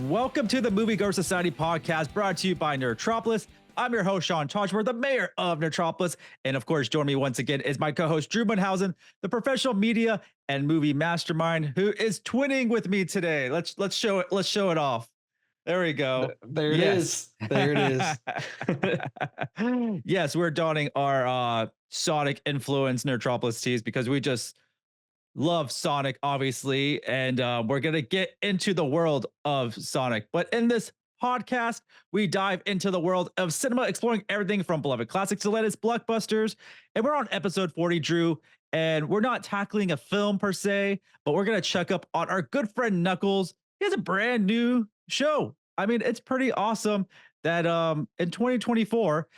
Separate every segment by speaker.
Speaker 1: Welcome to the Moviegoers Society Podcast, brought to you by Nerdtropolis. I'm your host, Sean Tajipour, the mayor of Nerdtropolis. And of course, join me once again is my co-host, Drew Munhausen, the professional media and movie mastermind, who is twinning with me today. Let's show it. Let's show it off. There we go.
Speaker 2: There it is. There it
Speaker 1: is. Yes, we're donning our Sonic influence Nerdtropolis tees because we just love Sonic, obviously, and we're going to get into the world of Sonic. But in this podcast, we dive into the world of cinema, exploring everything from beloved classics to latest blockbusters. And we're on episode 40, Drew, and we're not tackling a film per se, but we're going to check up on our good friend Knuckles. He has a brand new show. I mean, it's pretty awesome that in 2024,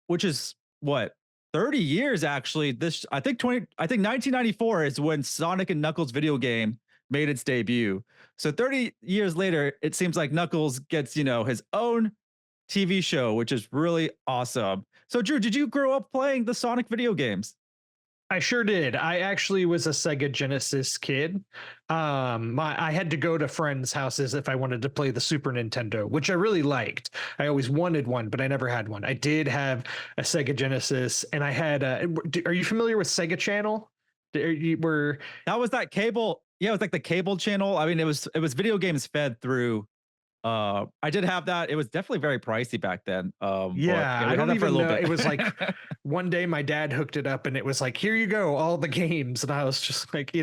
Speaker 1: which is what, 30 years actually. I think 1994 is when Sonic and Knuckles video game made its debut. So 30 years later, it seems like Knuckles gets, his own TV show, which is really awesome. So Drew, did you grow up playing the Sonic video games?
Speaker 2: I sure did. I actually was a Sega Genesis kid. I had to go to friends' houses if I wanted to play the Super Nintendo, which I really liked. I always wanted one, but I never had one. I did have a Sega Genesis, and I had. Are you familiar with Sega Channel?
Speaker 1: That was that cable. Yeah, it was like the cable channel. I mean, it was video games fed through. I did have that. It was definitely very pricey back then.
Speaker 2: Yeah, I don't even know. It was like one day my dad hooked it up and it was like, here you go, all the games. And I was just like,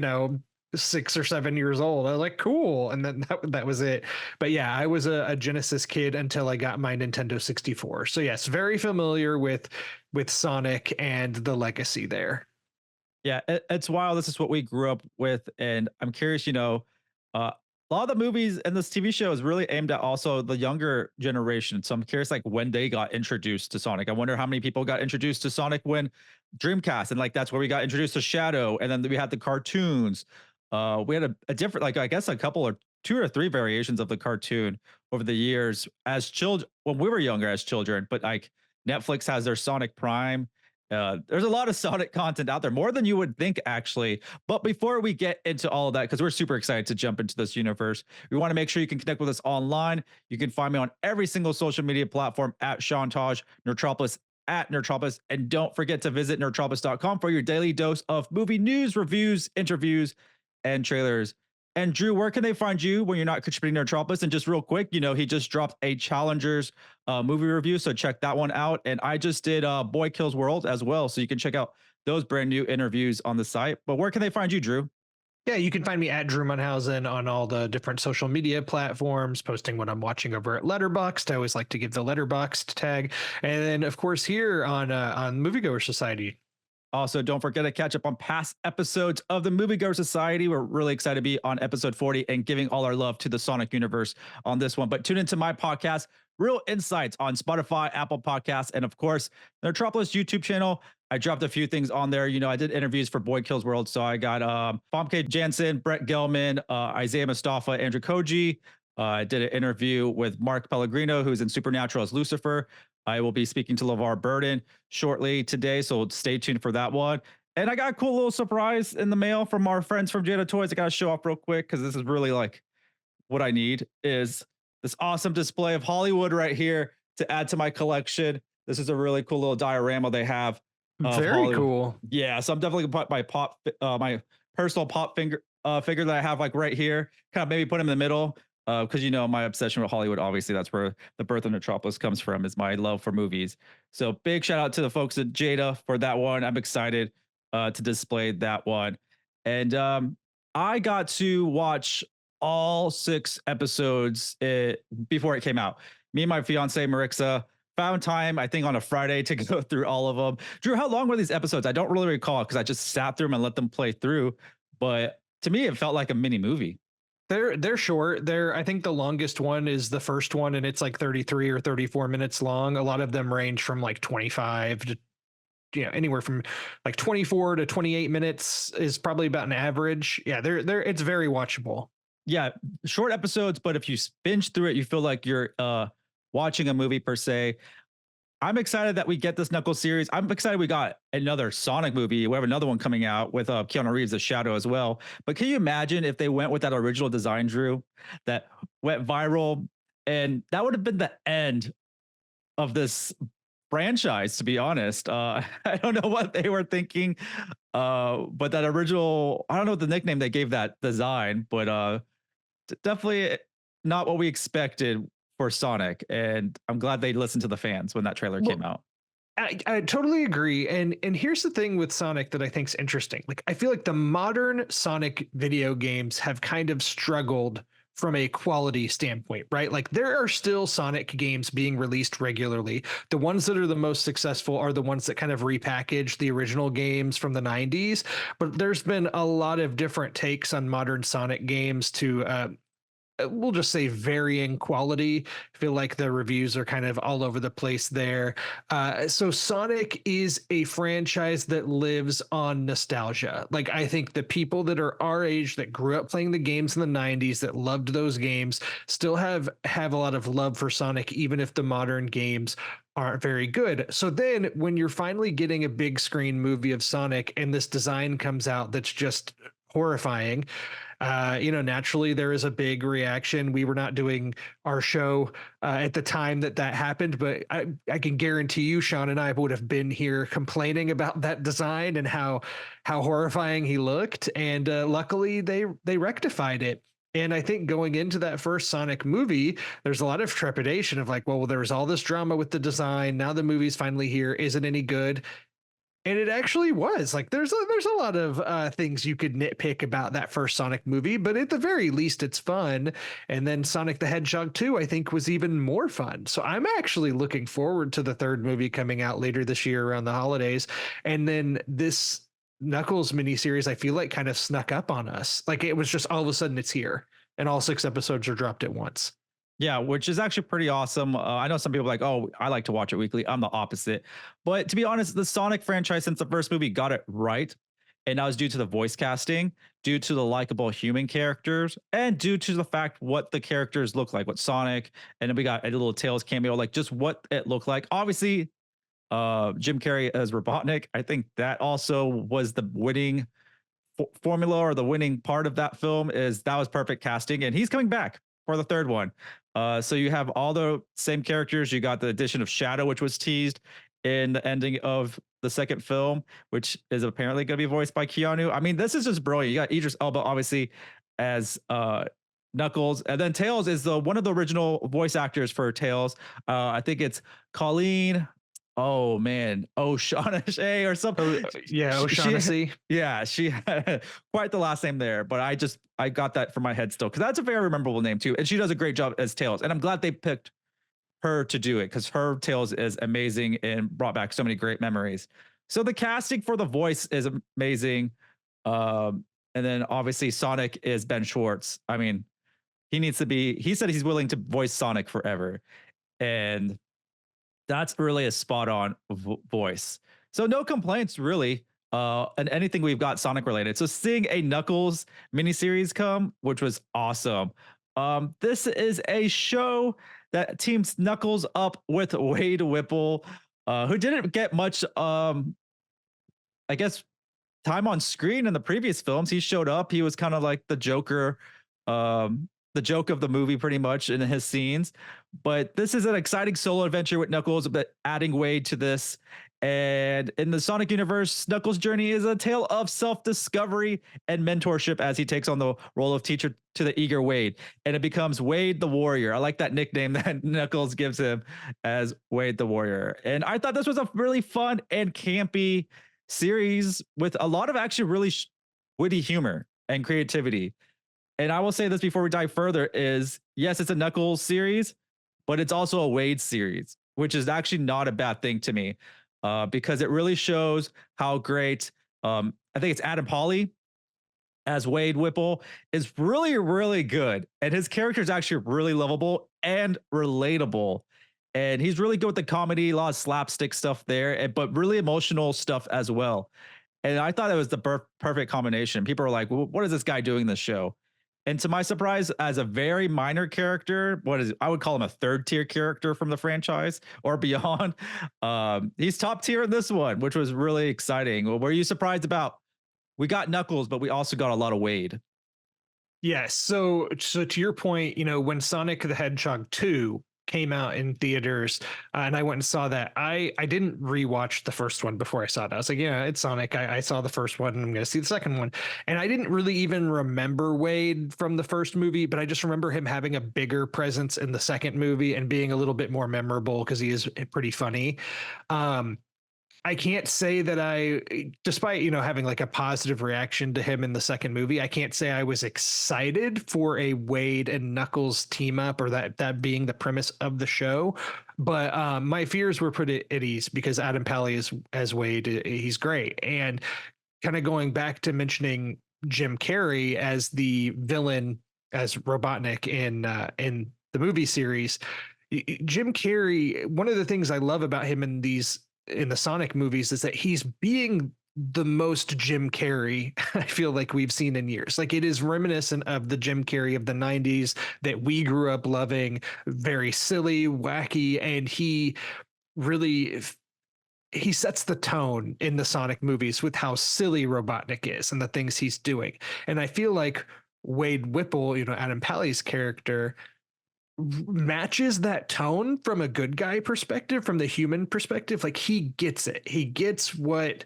Speaker 2: 6 or 7 years old. I was like, cool. And then that was it. But yeah, I was a Genesis kid until I got my Nintendo 64. So yes, very familiar with Sonic and the legacy there.
Speaker 1: Yeah, it's wild. This is what we grew up with. And I'm curious, a lot of the movies and this TV show is really aimed at also the younger generation. So I'm curious, like when they got introduced to Sonic. I wonder how many people got introduced to Sonic when Dreamcast, and like that's where we got introduced to Shadow, and then we had the cartoons. We had a different, like I guess a couple or 2 or 3 variations of the cartoon over the years as children when we were younger as children. But like Netflix has their Sonic Prime. There's a lot of Sonic content out there, more than you would think, actually. But before we get into all of that, because we're super excited to jump into this universe, we want to make sure you can connect with us online. You can find me on every single social media platform at Sean Taj, Nerdtropolis at Nerdtropolis. And don't forget to visit nerdtropolis.com for your daily dose of movie news, reviews, interviews, and trailers. And Drew, where can they find you when you're not contributing to Nerdtropolis? And just real quick, he just dropped a Challengers movie review, so check that one out. And I just did Boy Kills World as well, so you can check out those brand new interviews on the site. But where can they find you, Drew?
Speaker 2: Yeah, you can find me at Drew Munhausen on all the different social media platforms, posting what I'm watching over at Letterboxd. I always like to give the Letterboxd tag. And then, of course, here on Moviegoers Society.
Speaker 1: Also, don't forget to catch up on past episodes of the Moviegoers Society. We're really excited to be on episode 40 and giving all our love to the Sonic universe on this one. But tune into my podcast, Real Insights, on Spotify, Apple Podcasts, and of course, the Nerdtropolis YouTube channel. I dropped a few things on there. I did interviews for Boy Kills World. So I got Famke Janssen, Brett Gelman, Isaiah Mustafa, Andrew Koji. I did an interview with Mark Pellegrino, who's in Supernatural as Lucifer. I will be speaking to LeVar Burton shortly today, so stay tuned for that one. And I got a cool little surprise in the mail from our friends from Jada Toys. I got to show off real quick because this is really like what I need is this awesome display of Hollywood right here to add to my collection. This is a really cool little diorama they have.
Speaker 2: Very
Speaker 1: Hollywood. Cool. Yeah, so I'm definitely gonna put my personal pop figure that I have like right here. Kind of maybe put him in the middle. Because my obsession with Hollywood, obviously that's where the birth of Nerdtropolis comes from, is my love for movies. So big shout out to the folks at Jada for that one. I'm excited to display that one. And I got to watch all 6 episodes before it came out. Me and my fiance Marixa found time, I think on a Friday, to go through all of them. Drew, how long were these episodes? I don't really recall because I just sat through them and let them play through. But to me, it felt like a mini movie.
Speaker 2: They're short. I think the longest one is the first one, and it's like 33 or 34 minutes long. A lot of them range from like 25 to anywhere from like 24 to 28 minutes is probably about an average. Yeah, it's very watchable.
Speaker 1: Yeah, short episodes, but if you binge through it, you feel like you're watching a movie per se. I'm excited that we get this Knuckles series. I'm excited we got another Sonic movie. We have another one coming out with Keanu Reeves as Shadow as well. But can you imagine if they went with that original design, Drew, that went viral, and that would have been the end of this franchise, to be honest. I don't know what they were thinking, but that original, I don't know what the nickname they gave that design, but definitely not what we expected for Sonic. And I'm glad they listened to the fans when that trailer came out.
Speaker 2: I totally agree. And here's the thing with Sonic that I think is interesting. Like, I feel like the modern Sonic video games have kind of struggled from a quality standpoint, right? Like, there are still Sonic games being released regularly. The ones that are the most successful are the ones that kind of repackage the original games from the 90s. But there's been a lot of different takes on modern Sonic games to we'll just say varying quality. I feel like the reviews are kind of all over the place there. So Sonic is a franchise that lives on nostalgia. Like, I think the people that are our age that grew up playing the games in the 90s that loved those games still have a lot of love for Sonic, even if the modern games aren't very good. So then when you're finally getting a big screen movie of Sonic and this design comes out that's just horrifying, naturally there is a big reaction. We were not doing our show at the time that happened, but I can guarantee you, Sean and I would have been here complaining about that design and how horrifying he looked. And luckily they rectified it. And I think going into that first Sonic movie, there's a lot of trepidation of like, well, there was all this drama with the design. Now the movie's finally here. Is it any good? And it actually was. Like, there's a lot of things you could nitpick about that first Sonic movie, but at the very least, it's fun. And then Sonic the Hedgehog 2, I think, was even more fun. So I'm actually looking forward to the third movie coming out later this year around the holidays. And then this Knuckles miniseries, I feel like, kind of snuck up on us. Like, it was just all of a sudden it's here, and all 6 episodes are dropped at once.
Speaker 1: Yeah, which is actually pretty awesome. I know some people are like, oh, I like to watch it weekly. I'm the opposite. But to be honest, the Sonic franchise, since the first movie, got it right. And that was due to the voice casting, due to the likable human characters, and due to the fact what the characters look like, what Sonic, and then we got a little Tails cameo, like just what it looked like. Obviously, Jim Carrey as Robotnik, I think that also was the winning formula, or the winning part of that film, is that was perfect casting. And he's coming back for the third one. So you have all the same characters. You got the addition of Shadow, which was teased in the ending of the second film, which is apparently going to be voiced by Keanu. I mean, this is just brilliant. You got Idris Elba, obviously, as Knuckles, and then Tails is one of the original voice actors for Tails. I think it's Colleen. Oh man, O'Shaughnessy or something.
Speaker 2: Yeah, O'Shaughnessy.
Speaker 1: She had quite the last name there, but I got that from my head still, because that's a very memorable name too, and she does a great job as Tails. And I'm glad they picked her to do it, because her Tails is amazing and brought back so many great memories. So the casting for the voice is amazing, and then obviously Sonic is Ben Schwartz. I mean, he said he's willing to voice Sonic forever, and that's really a spot on voice. So no complaints really. And anything we've got Sonic related. So seeing a Knuckles miniseries come, which was awesome. This is a show that teams Knuckles up with Wade Whipple, who didn't get much, I guess, time on screen in the previous films. He showed up. He was kind of like the Joker, the joke of the movie pretty much in his scenes. But this is an exciting solo adventure with Knuckles, but adding Wade to this. And in the Sonic universe, Knuckles' journey is a tale of self-discovery and mentorship as he takes on the role of teacher to the eager Wade. And it becomes Wade the Warrior. I like that nickname that Knuckles gives him, as Wade the Warrior. And I thought this was a really fun and campy series with a lot of actually really witty humor and creativity. And I will say this before we dive further is, yes, it's a Knuckles series, but it's also a Wade series, which is actually not a bad thing to me, because it really shows how great, I think it's Adam Pally as Wade Whipple is really, really good. And his character is actually really lovable and relatable. And he's really good with the comedy, a lot of slapstick stuff there, but really emotional stuff as well. And I thought it was the perfect combination. People are like, well, what is this guy doing in this show? And to my surprise, as a very minor character, what is it? I would call him a third tier character from the franchise or beyond. He's top tier in this one, which was really exciting. What were you surprised about? We got Knuckles, but we also got a lot of Wade.
Speaker 2: Yes. So to your point, when Sonic the Hedgehog 2 came out in theaters, and I went and saw that, I didn't rewatch the first one before I saw it. I was like, yeah, it's Sonic. I saw the first one and I'm going to see the second one. And I didn't really even remember Wade from the first movie, but I just remember him having a bigger presence in the second movie and being a little bit more memorable because he is pretty funny. I can't say that despite, having like a positive reaction to him in the second movie, I can't say I was excited for a Wade and Knuckles team up, or that being the premise of the show. But my fears were put at ease because Adam Pally as Wade, he's great. And kind of going back to mentioning Jim Carrey as the villain, as Robotnik in the movie series, Jim Carrey, one of the things I love about him in the Sonic movies is that he's being the most Jim Carrey I feel like we've seen in years. Like, it is reminiscent of the Jim Carrey of the 90s that we grew up loving, very silly, wacky, and he sets the tone in the Sonic movies with how silly Robotnik is and the things he's doing. And I feel like Wade Whipple, Adam Pally's character, matches that tone from a good guy perspective, from the human perspective. Like, he gets it. He gets what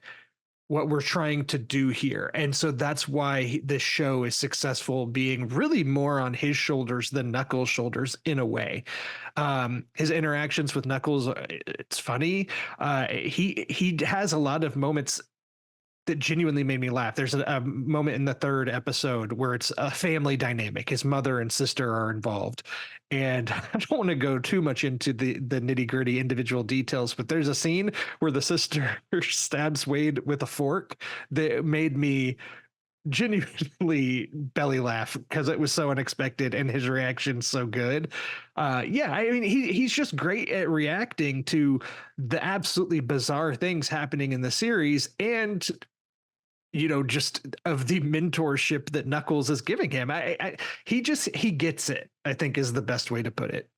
Speaker 2: we're trying to do here. And so that's why this show is successful, being really more on his shoulders than Knuckles' shoulders in a way. His interactions with Knuckles, it's funny. He has a lot of moments that genuinely made me laugh. There's a moment in the third episode where it's a family dynamic. His mother and sister are involved. And I don't want to go too much into the nitty gritty individual details, but there's a scene where the sister stabs Wade with a fork that made me genuinely belly laugh because it was so unexpected and his reaction so good. Yeah, I mean, he's just great at reacting to the absolutely bizarre things happening in the series, and just of the mentorship that Knuckles is giving him. He gets it, I think, is the best way to put it.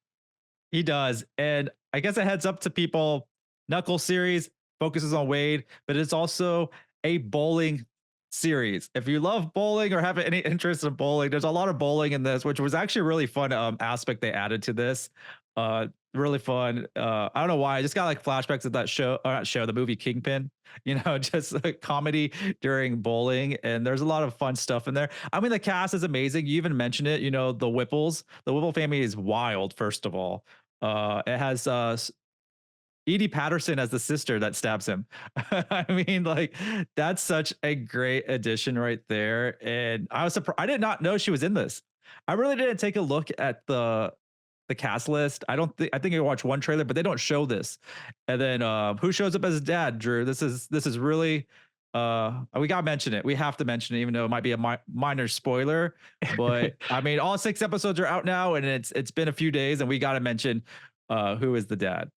Speaker 1: He does. And I guess a heads up to people, Knuckles series focuses on Wade, but it's also a bowling series. If you love bowling or have any interest in bowling, there's a lot of bowling in this, which was actually a really fun aspect they added to this. Really fun. I don't know why. I just got like flashbacks of that show, or not show, the movie Kingpin, just a comedy during bowling. And there's a lot of fun stuff in there. I mean, the cast is amazing. You even mentioned it, the Whipple family is wild, first of all. It has Edie Patterson as the sister that stabs him. I mean, like, that's such a great addition right there. And I was surprised. I did not know she was in this. I really didn't take a look at the cast list. I think I watched one trailer, but they don't show this. And then who shows up as his dad, Drew? This is really we gotta mention it. We have to mention it, even though it might be a minor spoiler. But I mean, all 6 episodes are out now, and it's been a few days, and we gotta mention who is the dad.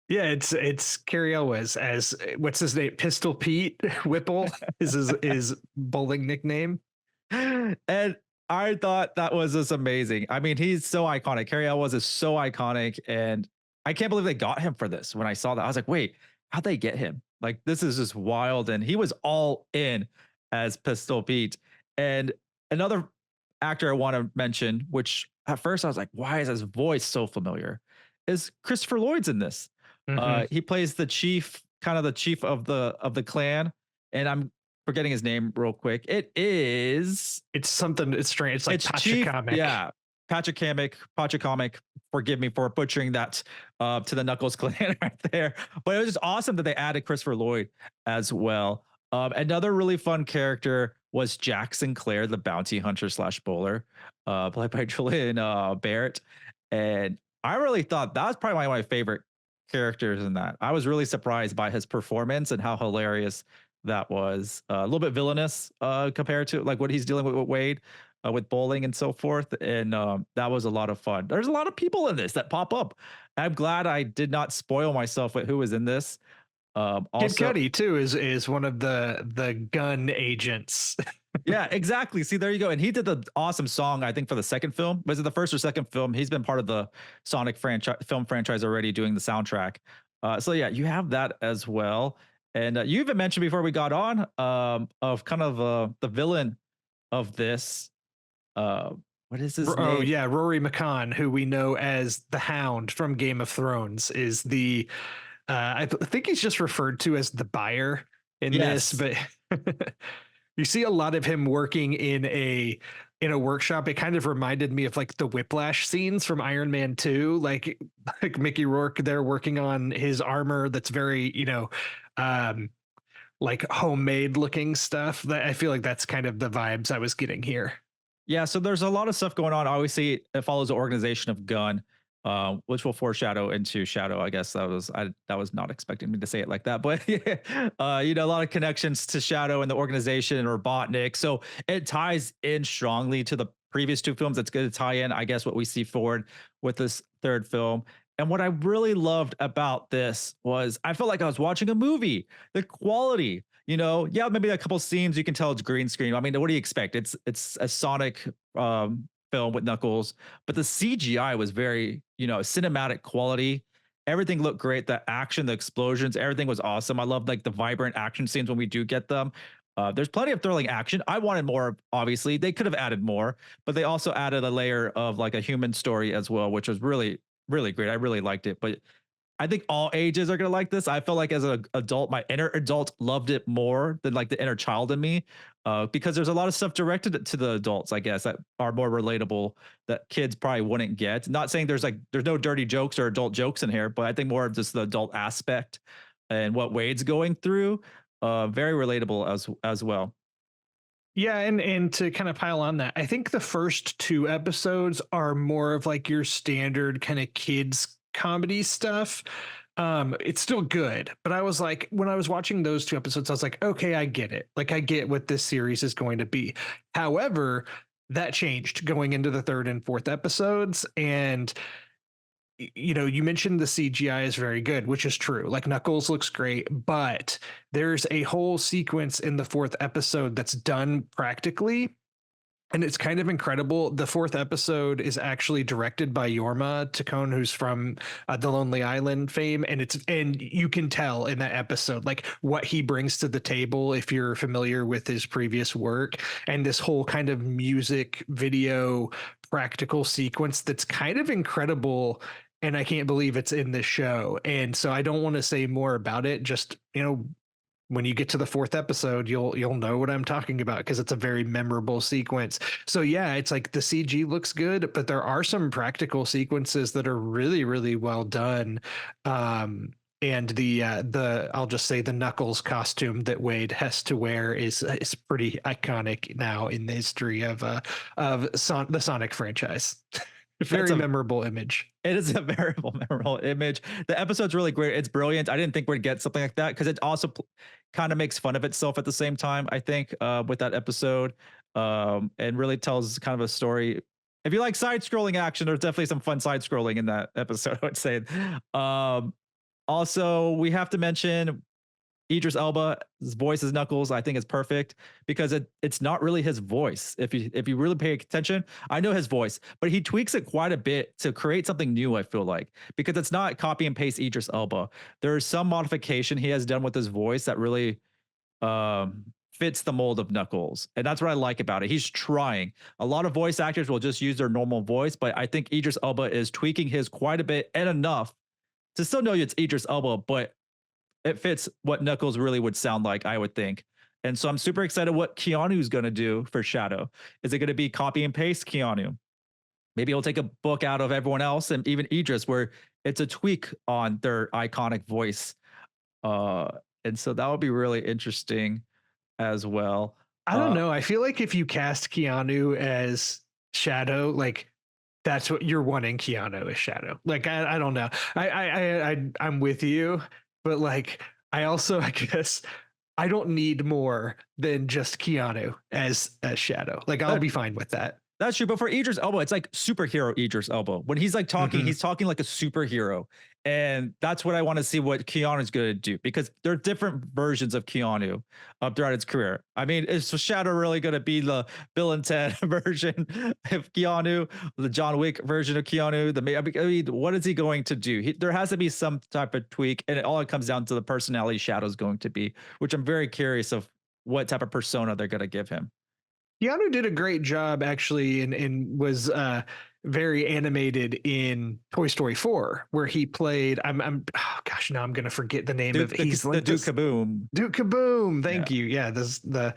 Speaker 2: Yeah, it's Cary Elwes as, what's his name? Pistol Pete Whipple is his bowling nickname.
Speaker 1: And I thought that was just amazing. I mean, he's so iconic. Cary Elwes is so iconic, and I can't believe they got him for this. When I saw that, I was like, wait, how'd they get him? Like, this is just wild. And he was all in as Pistol Pete. And another actor I want to mention, which at first I was like, why is his voice so familiar, is Christopher Lloyd's in this. He plays the chief, kind of the chief of the clan, and I'm forgetting his name real quick. It's
Speaker 2: something. It's strange. It's like
Speaker 1: Pachacamic. Yeah, Pachacamic. Forgive me for butchering that to the Knuckles clan right there. But it was just awesome that they added Christopher Lloyd as well. Another really fun character was Jack Sinclair, the bounty hunter / bowler, played by Julian Barrett. And I really thought that was probably one of my favorite characters in that. I was really surprised by his performance and how hilarious that was. A little bit villainous compared to like what he's dealing with Wade with bowling and so forth. And that was a lot of fun. There's a lot of people in this that pop up. I'm glad I did not spoil myself with who was in this.
Speaker 2: Also, Kid Cudi too is one of the gun agents
Speaker 1: Yeah, exactly. See, there you go. And he did the awesome song, I think, for the second film. Was it the first or second film? He's been part of the Sonic franchise, film franchise already, doing the soundtrack. So yeah, you have that as well. And you even mentioned before we got on, of kind of the villain of this. Uh, what is his
Speaker 2: Oh
Speaker 1: name?
Speaker 2: yeah, Rory McCann, who we know as the Hound from Game of Thrones, is the think he's just referred to as the buyer in this,
Speaker 1: Yes.
Speaker 2: but you see a lot of him working in a workshop. It kind of reminded me of like the Whiplash scenes from Iron Man 2, like Mickey Rourke there working on his armor that's very, um like homemade looking stuff. That I feel like that's kind of the vibes I was getting here.
Speaker 1: Yeah, so there's a lot of stuff going on. Obviously, it follows the organization of Gun, which will foreshadow into Shadow. I guess that was not expecting me to say it like that, but yeah, a lot of connections to Shadow and the organization and Robotnik. So it ties in strongly to the previous two films. It's going to tie in, I guess, what we see forward with this third film. And what I really loved about this was I felt like I was watching a movie. The quality, yeah, maybe a couple scenes you can tell it's green screen. I mean, what do you expect? It's a Sonic film with Knuckles, but the CGI was very, cinematic quality. Everything looked great. The action, the explosions, everything was awesome. I love like the vibrant action scenes when we do get them. There's plenty of thrilling action. I wanted more, obviously. They could have added more, but they also added a layer of like a human story as well, which was really, really great. I really liked it. But I think all ages are gonna like this. I felt like as an adult, my inner adult loved it more than like the inner child in me, because there's a lot of stuff directed to the adults, I guess, that are more relatable that kids probably wouldn't get. Not saying there's no dirty jokes or adult jokes in here, but I think more of just the adult aspect and what Wade's going through, very relatable as well.
Speaker 2: Yeah, and to kind of pile on that, I think the first two episodes are more of like your standard kind of kids comedy stuff. It's still good, but I was like, when I was watching those two episodes, I was like, okay, I get it. Like, I get what this series is going to be. However, that changed going into the third and fourth episodes, and you mentioned the CGI is very good, which is true. Like Knuckles looks great, but there's a whole sequence in the fourth episode that's done practically. And it's kind of incredible. The fourth episode is actually directed by Yorma Tacone, who's from the Lonely Island fame, and you can tell in that episode like what he brings to the table if you're familiar with his previous work, and this whole kind of music video practical sequence that's kind of incredible. And I can't believe it's in this show. And so I don't want to say more about it. Just when you get to the fourth episode, you'll know what I'm talking about because it's a very memorable sequence. So yeah, it's like the CG looks good, but there are some practical sequences that are really, really well done. And the I'll just say the Knuckles costume that Wade has to wear is pretty iconic now in the history of the Sonic franchise. Very memorable image.
Speaker 1: It is a very memorable image. The episode's really great. It's brilliant. I didn't think we'd get something like that because it also kind of makes fun of itself at the same time, I think, with that episode, and really tells kind of a story. If you like side scrolling action, there's definitely some fun side scrolling in that episode, I would say. Also, we have to mention Idris Elba's voice as Knuckles. I think is perfect because it's not really his voice. If you really pay attention, I know his voice, but he tweaks it quite a bit to create something new. I feel like because it's not copy and paste Idris Elba. There's some modification he has done with his voice that really fits the mold of Knuckles, and that's what I like about it. He's trying. A lot of voice actors will just use their normal voice, but I think Idris Elba is tweaking his quite a bit and enough to still know it's Idris Elba, but it fits what Knuckles really would sound like, I would think. And so I'm super excited what Keanu's going to do for Shadow. Is it going to be copy and paste Keanu? Maybe he'll take a book out of everyone else and even Idris, where it's a tweak on their iconic voice. And so that would be really interesting as well.
Speaker 2: I don't know. I feel like if you cast Keanu as Shadow, like that's what you're wanting Keanu as Shadow. Like I don't know. I'm with you. But like, I also, I guess, I don't need more than just Keanu as Shadow. Like, I'll be fine with that.
Speaker 1: That's true. But for Idris Elba, it's like superhero Idris Elba. When he's like talking, he's talking like a superhero. And that's what I want to see what Keanu's going to do, because there are different versions of Keanu throughout his career. I mean, is Shadow really going to be the Bill and Ted version of Keanu, the John Wick version of Keanu? I mean, what is he going to do? There has to be some type of tweak, and it comes down to the personality Shadow's going to be, which I'm very curious of what type of persona they're going to give him.
Speaker 2: Keanu did a great job actually, and was very animated in Toy Story 4, where he played. Oh gosh, now I'm gonna forget the name of. He's
Speaker 1: the Duke Kaboom.
Speaker 2: Duke Kaboom. Thank you. Yeah, this the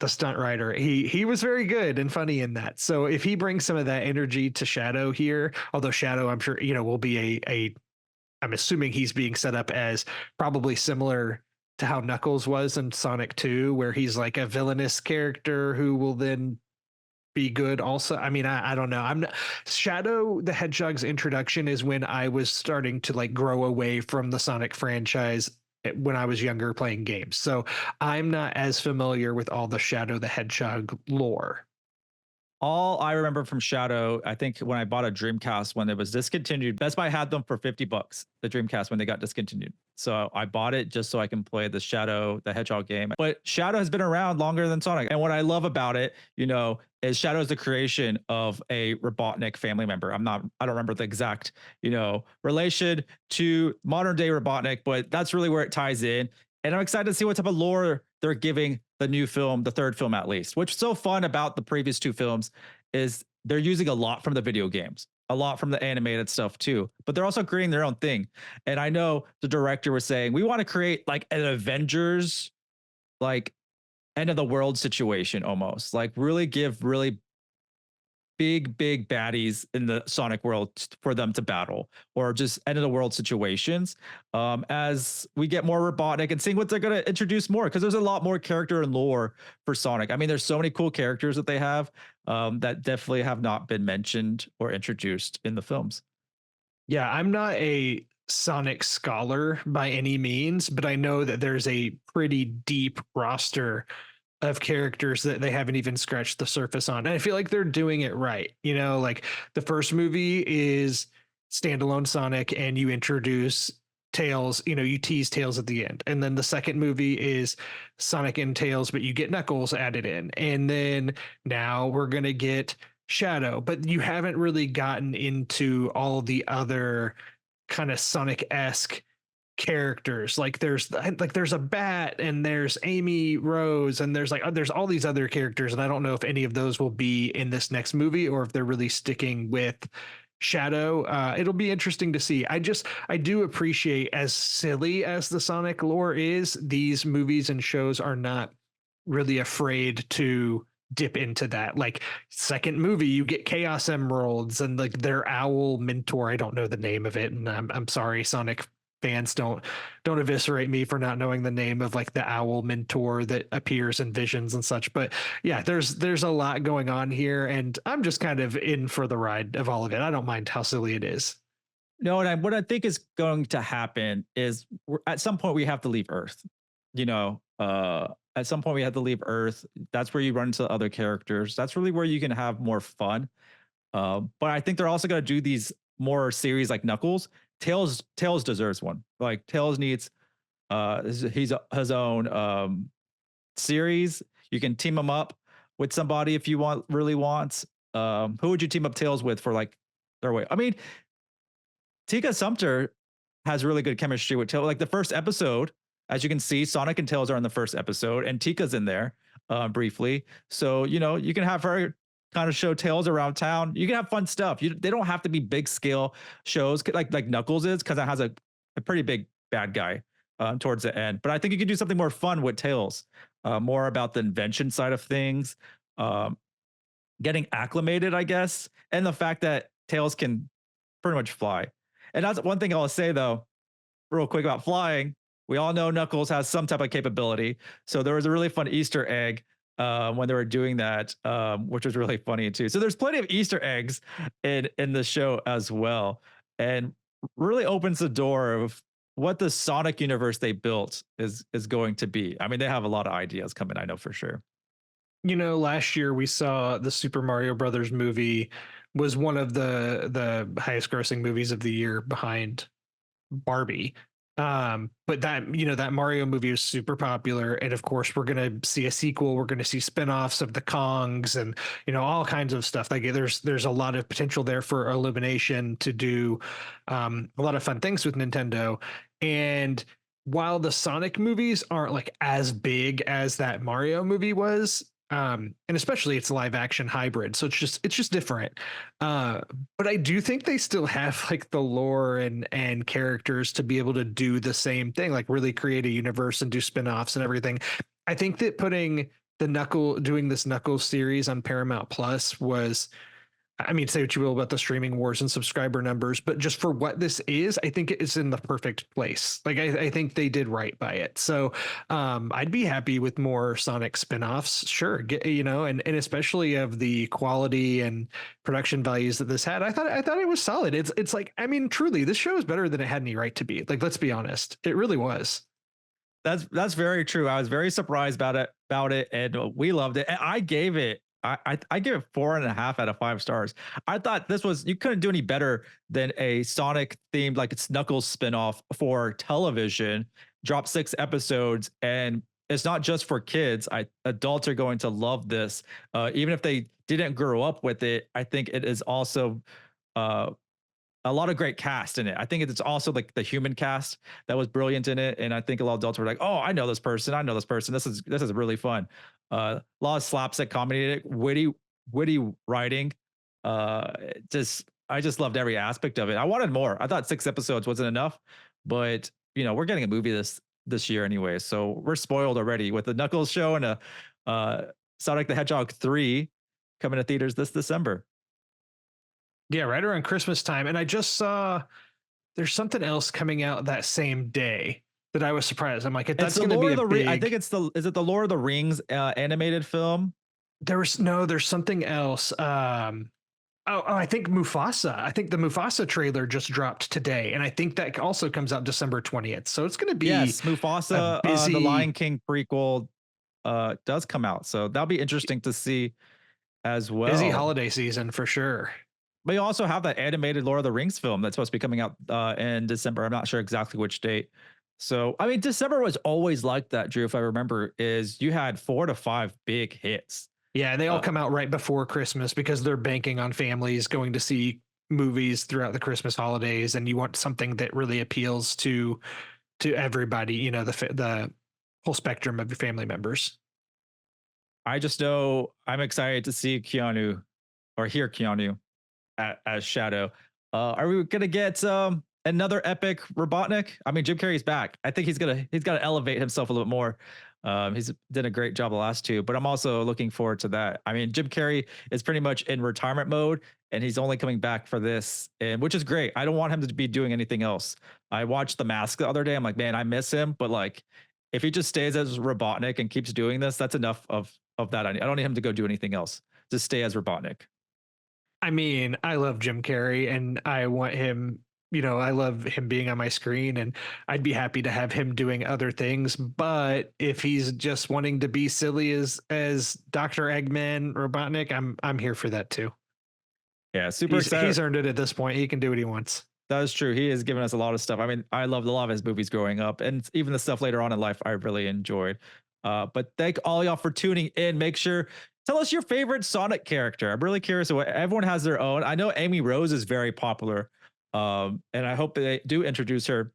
Speaker 2: stunt rider. He was very good and funny in that. So if he brings some of that energy to Shadow here, although Shadow, I'm sure will be a. I'm assuming he's being set up as probably similar to how Knuckles was in Sonic 2, where he's like a villainous character who will then be good also. I mean, I don't know. I'm not, Shadow the Hedgehog's introduction is when I was starting to like grow away from the Sonic franchise when I was younger playing games. So I'm not as familiar with all the Shadow the Hedgehog lore.
Speaker 1: All I remember from Shadow, I think when I bought a Dreamcast when it was discontinued, Best Buy had them for $50, the Dreamcast, when they got discontinued. So I bought it just so I can play the Shadow the Hedgehog game. But Shadow has been around longer than Sonic. And what I love about it, is Shadow is the creation of a Robotnik family member. I don't remember the exact, relation to modern day Robotnik, but that's really where it ties in. And I'm excited to see what type of lore they're giving the new film, the third film at least. What's so fun about the previous two films is they're using a lot from the video games, a lot from the animated stuff too, but they're also creating their own thing. And I know the director was saying, we want to create like an Avengers, like end of the world situation almost, like really give really big baddies in the Sonic world for them to battle, or just end of the world situations, as we get more Robotnik and seeing what they're going to introduce more, because there's a lot more character and lore for Sonic. I mean, there's so many cool characters that they have that definitely have not been mentioned or introduced in the films.
Speaker 2: Yeah, I'm not a Sonic scholar by any means, but I know that there's a pretty deep roster of characters that they haven't even scratched the surface on. And I feel like they're doing it right. Like the first movie is standalone Sonic, and you introduce Tails, you tease Tails at the end. And then the second movie is Sonic and Tails, but you get Knuckles added in. And then now we're going to get Shadow, but you haven't really gotten into all the other kind of Sonic-esque characters. Like there's a Bat, and there's Amy Rose, and there's all these other characters, and I don't know if any of those will be in this next movie or if they're really sticking with Shadow. It'll be interesting to see. I do appreciate, as silly as the Sonic lore is, these movies and shows are not really afraid to dip into that. Like second movie, you get Chaos Emeralds and like their owl mentor. I don't know the name of it, and I'm sorry, Sonic fans, don't eviscerate me for not knowing the name of like the owl mentor that appears in visions and such. But yeah, there's a lot going on here, and I'm just kind of in for the ride of all of it. I don't mind how silly it is.
Speaker 1: No, and what I think is going to happen is at some point we have to leave Earth. At some point we have to leave Earth. That's where you run into other characters. That's really where you can have more fun. But I think they're also going to do these more series like Knuckles. Tails deserves one. Like Tails needs he's his own series. You can team him up with somebody if you really want. Who would you team up Tails with for like their way? I mean, Tika Sumpter has really good chemistry with Tails. Like the first episode, as you can see, Sonic and Tails are in the first episode, and Tika's in there briefly. So you can have her kind of show Tails around town. You can have fun stuff. They don't have to be big scale shows like Knuckles is, because it has a pretty big bad guy towards the end. But I think you could do something more fun with Tails, more about the invention side of things, getting acclimated, I guess, and the fact that Tails can pretty much fly. And that's one thing I'll say though, real quick about flying. We all know Knuckles has some type of capability. So there was a really fun Easter egg when they were doing that, which was really funny too. So there's plenty of Easter eggs in the show as well, and really opens the door of what the Sonic universe they built is going to be. I mean, they have a lot of ideas coming, I know for sure.
Speaker 2: Last year we saw the Super Mario Brothers movie was one of the highest grossing movies of the year behind Barbie. But that, that Mario movie is super popular. And of course, we're going to see a sequel. We're going to see spinoffs of the Kongs and, all kinds of stuff. Like there's a lot of potential there for Illumination to do a lot of fun things with Nintendo. And while the Sonic movies aren't like as big as that Mario movie was, and especially it's live action hybrid, so it's just different. But I do think they still have like the lore and characters to be able to do the same thing, like really create a universe and do spin-offs and everything. I think that doing this Knuckles series on Paramount Plus was, I mean, say what you will about the streaming wars and subscriber numbers, but just for what this is, I think it is in the perfect place. Like I think they did right by it. So I'd be happy with more Sonic spinoffs. Sure, and especially of the quality and production values that this had. I thought it was solid. It's like, I mean, truly, this show is better than it had any right to be. Like, let's be honest, it really was.
Speaker 1: That's very true. I was very surprised about it, and we loved it. And I gave it 4.5 out of 5 stars. I thought you couldn't do any better than a Sonic themed, like it's Knuckles spinoff for television. Drop 6 episodes, and it's not just for kids. Adults are going to love this, even if they didn't grow up with it. I think it is also a lot of great cast in it. I think it's also like the human cast that was brilliant in it, and I think a lot of adults were like, "Oh, I know this person. I know this person. This is really fun." A lot of slapstick comedy, witty writing. I just loved every aspect of it. I wanted more. I thought 6 episodes wasn't enough, but we're getting a movie this year anyway, so we're spoiled already with the Knuckles show and a Sonic the Hedgehog 3 coming to theaters this December.
Speaker 2: Yeah, right around Christmas time. And I just saw there's something else coming out that same day that I was surprised. I'm like, that's going to be a big...
Speaker 1: I think is it the Lord of the Rings animated film?
Speaker 2: There's something else. I think Mufasa. I think the Mufasa trailer just dropped today, and I think that also comes out December 20th. So it's going to be
Speaker 1: Mufasa. The Lion King prequel does come out, so that'll be interesting to see as well.
Speaker 2: Busy holiday season for sure.
Speaker 1: But you also have that animated Lord of the Rings film that's supposed to be coming out in December. I'm not sure exactly which date. So, I mean, December was always like that, Drew, if I remember, is you had 4 to 5 big hits.
Speaker 2: Yeah, and they all come out right before Christmas because they're banking on families going to see movies throughout the Christmas holidays, and you want something that really appeals to everybody, the whole spectrum of your family members.
Speaker 1: I just know I'm excited to see Keanu or hear Keanu as Shadow. Are we gonna get another epic Robotnik? I mean, Jim Carrey's back. I think he's got to elevate himself a little bit more. He's done a great job the last 2, but I'm also looking forward to that. I mean, Jim Carrey is pretty much in retirement mode, and he's only coming back for this, and which is great. I don't want him to be doing anything else. I watched The Mask the other day. I'm like, man, I miss him, but like, if he just stays as Robotnik and keeps doing this, that's enough of that. I don't need him to go do anything else. Just stay as Robotnik.
Speaker 2: I mean, I love Jim Carrey, and I want him, I love him being on my screen, and I'd be happy to have him doing other things. But if he's just wanting to be silly as Dr. Eggman Robotnik, I'm here for that too.
Speaker 1: Yeah, super excited.
Speaker 2: He's earned it at this point. He can do what he wants.
Speaker 1: That is true. He has given us a lot of stuff. I mean, I loved a lot of his movies growing up, and even the stuff later on in life I really enjoyed. But thank all y'all for tuning in. Make sure tell us your favorite Sonic character. I'm really curious what everyone has their own. I know Amy Rose is very popular. And I hope they do introduce her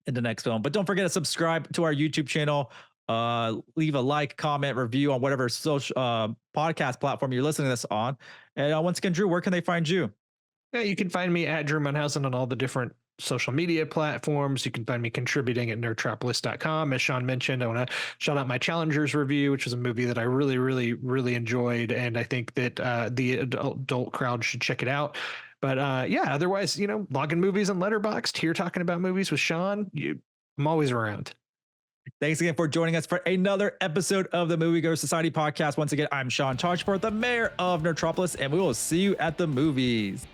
Speaker 1: in the next film. But don't forget to subscribe to our YouTube channel. Leave a like, comment, review on whatever social podcast platform you're listening to this on. And once again, Drew, where can they find you?
Speaker 2: Yeah, you can find me at Drew Munhausen on all the different social media platforms. You can find me contributing at nerdtropolis.com. As Sean mentioned, I want to shout out my Challengers review, which was a movie that I really, really, really enjoyed. And I think that the adult crowd should check it out. But yeah, otherwise, logging movies on Letterboxd, here talking about movies with Sean. I'm always around.
Speaker 1: Thanks again for joining us for another episode of the Moviegoers Society Podcast. Once again, I'm Sean Tajipour, the mayor of Nerdtropolis, and we will see you at the movies.